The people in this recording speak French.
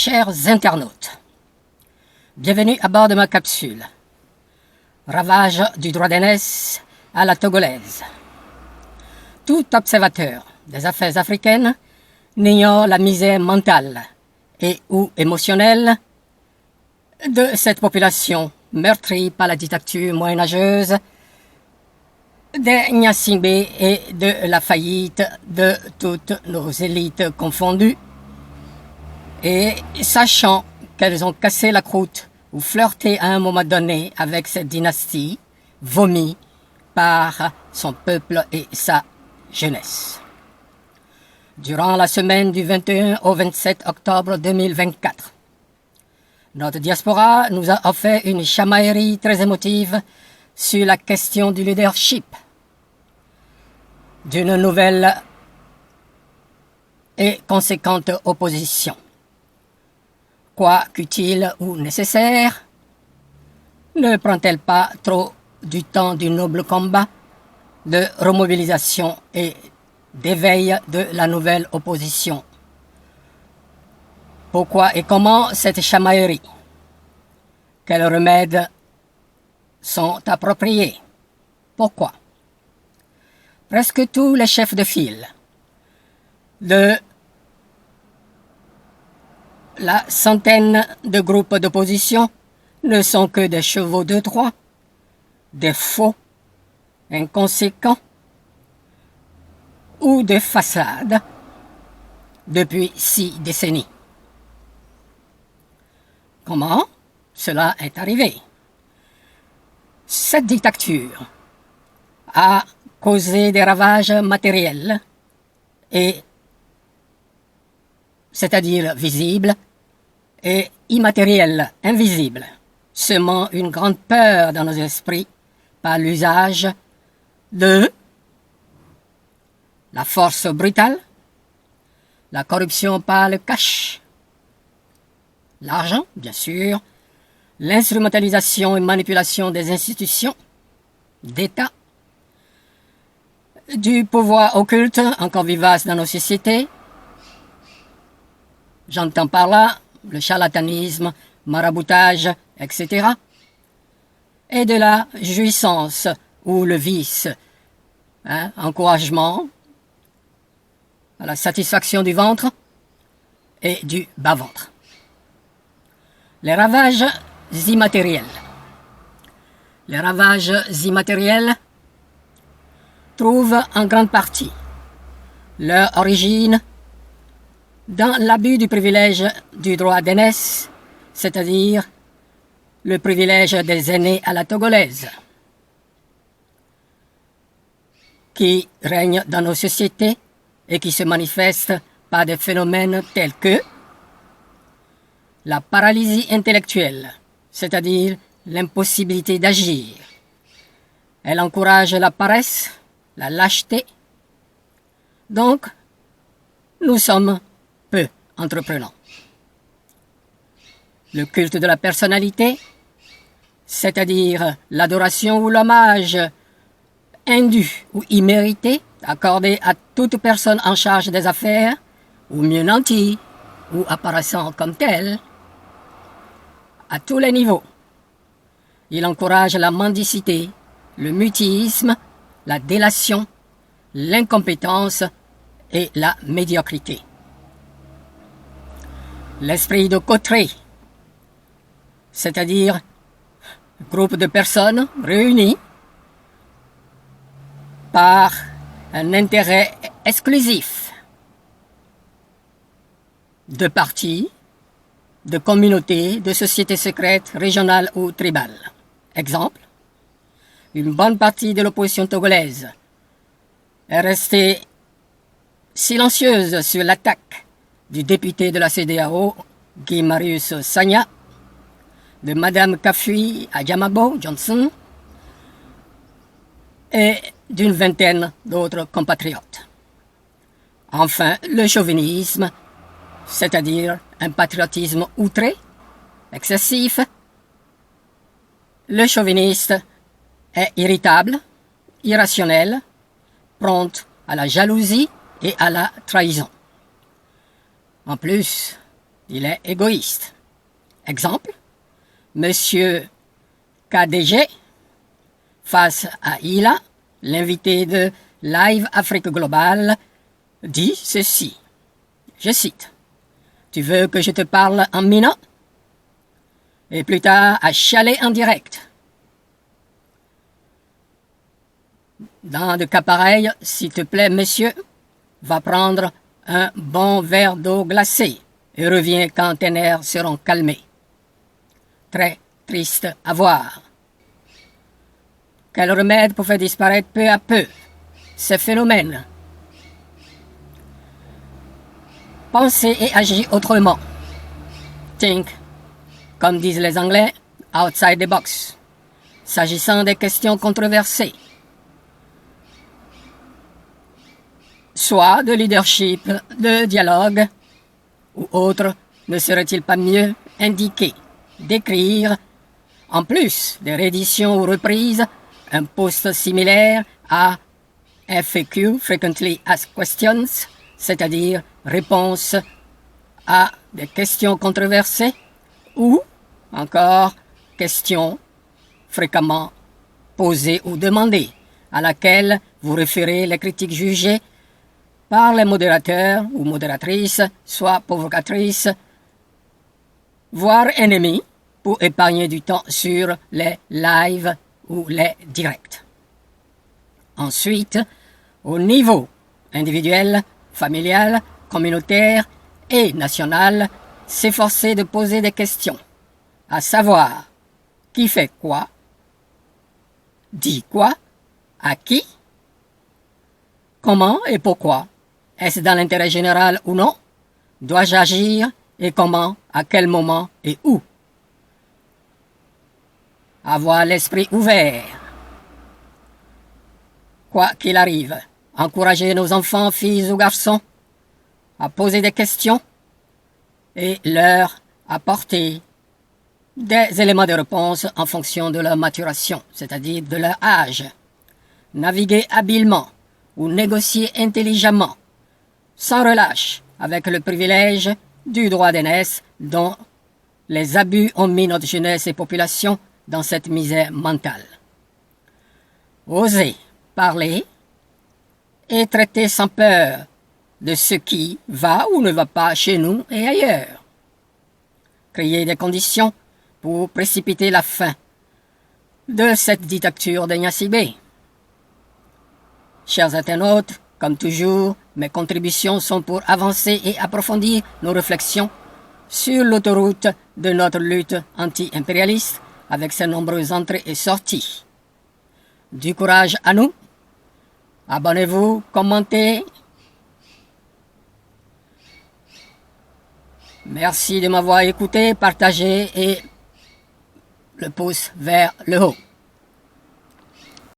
Chers internautes, bienvenue à bord de ma capsule. Ravage du droit d'aînesse à la togolaise. Tout observateur des affaires africaines n'ignore la misère mentale et ou émotionnelle de cette population meurtrie par la dictature moyenâgeuse des Gnassingbé et de la faillite de toutes nos élites confondues, et sachant qu'elles ont cassé la croûte ou flirté à un moment donné avec cette dynastie vomi par son peuple et sa jeunesse. Durant la semaine du 21 au 27 octobre 2024, notre diaspora nous a offert une chamaillerie très émotive sur la question du leadership d'une nouvelle et conséquente opposition. Quoi qu'utile ou nécessaire, ne prend-elle pas trop du temps du noble combat de remobilisation et d'éveil de la nouvelle opposition? Pourquoi et comment cette chamaillerie? Quels remèdes sont appropriés? Pourquoi? Presque tous les chefs de file de la centaine de groupes d'opposition ne sont que des chevaux de Troie, des faux, inconséquents ou des façades depuis 6 décennies. Comment cela est arrivé? Cette dictature a causé des ravages matériels et c'est-à-dire visibles et immatériels, invisibles, semant une grande peur dans nos esprits par l'usage de la force brutale, la corruption par le cash, l'argent, bien sûr, l'instrumentalisation et manipulation des institutions d'État, du pouvoir occulte encore vivace dans nos sociétés. J'entends par là le charlatanisme, maraboutage, etc. Et de la jouissance ou le vice, encouragement à la satisfaction du ventre et du bas-ventre. Les ravages immatériels. Les ravages immatériels trouvent en grande partie leur origine dans l'abus du privilège du droit d'aînesse, c'est-à-dire le privilège des aînés à la togolaise, qui règne dans nos sociétés et qui se manifeste par des phénomènes tels que la paralysie intellectuelle, c'est-à-dire l'impossibilité d'agir. Elle encourage la paresse, la lâcheté. Donc, nous sommes peu entreprenants. Le culte de la personnalité, c'est-à-dire l'adoration ou l'hommage indu ou immérité accordé à toute personne en charge des affaires, ou mieux nanti, ou apparaissant comme tel, à tous les niveaux. Il encourage la mendicité, le mutisme, la délation, l'incompétence et la médiocrité. L'esprit de coterie, c'est-à-dire groupe de personnes réunies par un intérêt exclusif de partis, de communautés, de sociétés secrètes, régionales ou tribales. Exemple, une bonne partie de l'opposition togolaise est restée silencieuse sur l'attaque du député de la CEDEAO, Guy Marius Sagna, de Madame Kafui Adjamabo Johnson et d'une vingtaine d'autres compatriotes. Enfin, le chauvinisme, c'est-à-dire un patriotisme outré, excessif. Le chauviniste est irritable, irrationnel, prompt à la jalousie et à la trahison. En plus il est égoïste. Exemple, Monsieur KDG, face à Ila, l'invité de Live Afrique Globale, dit ceci. Je cite. Tu veux que je te parle en mina? Et plus tard, à chialer en direct. Dans de cas pareils, s'il te plaît, monsieur, va prendre un bon verre d'eau glacée et reviens quand tes nerfs seront calmés. Très triste à voir. Quel remède pour faire disparaître peu à peu ces phénomènes? Pensez et agis autrement. Think, comme disent les Anglais, outside the box. S'agissant des questions controversées, soit de leadership, de dialogue, ou autre, ne serait-il pas mieux indiqué d'écrire, en plus des rééditions ou reprises, un post similaire à FAQ, Frequently Asked Questions, c'est-à-dire réponse à des questions controversées, ou encore questions fréquemment posées ou demandées, à laquelle vous référez les critiques jugées par les modérateurs ou modératrices, soit provocatrices, voire ennemis, pour épargner du temps sur les lives ou les directs. Ensuite, au niveau individuel, familial, communautaire et national, s'efforcer de poser des questions, à savoir qui fait quoi, dit quoi, à qui, comment et pourquoi, est-ce dans l'intérêt général ou non, dois-je agir et comment, à quel moment et où. Avoir l'esprit ouvert. Quoi qu'il arrive, encourager nos enfants, filles ou garçons, à poser des questions et leur apporter des éléments de réponse en fonction de leur maturation, c'est-à-dire de leur âge. Naviguer habilement ou négocier intelligemment, sans relâche, avec le privilège du droit d'aînesse dont les abus ont mis notre jeunesse et population dans cette misère mentale. Oser parler et traiter sans peur de ce qui va ou ne va pas chez nous et ailleurs. Créer des conditions pour précipiter la fin de cette dictature de Gnassingbé. Chers internautes, comme toujours, mes contributions sont pour avancer et approfondir nos réflexions sur l'autoroute de notre lutte anti-impérialiste avec ses nombreuses entrées et sorties. Du courage à nous. Abonnez-vous, commentez. Merci de m'avoir écouté, partagé et le pouce vers le haut.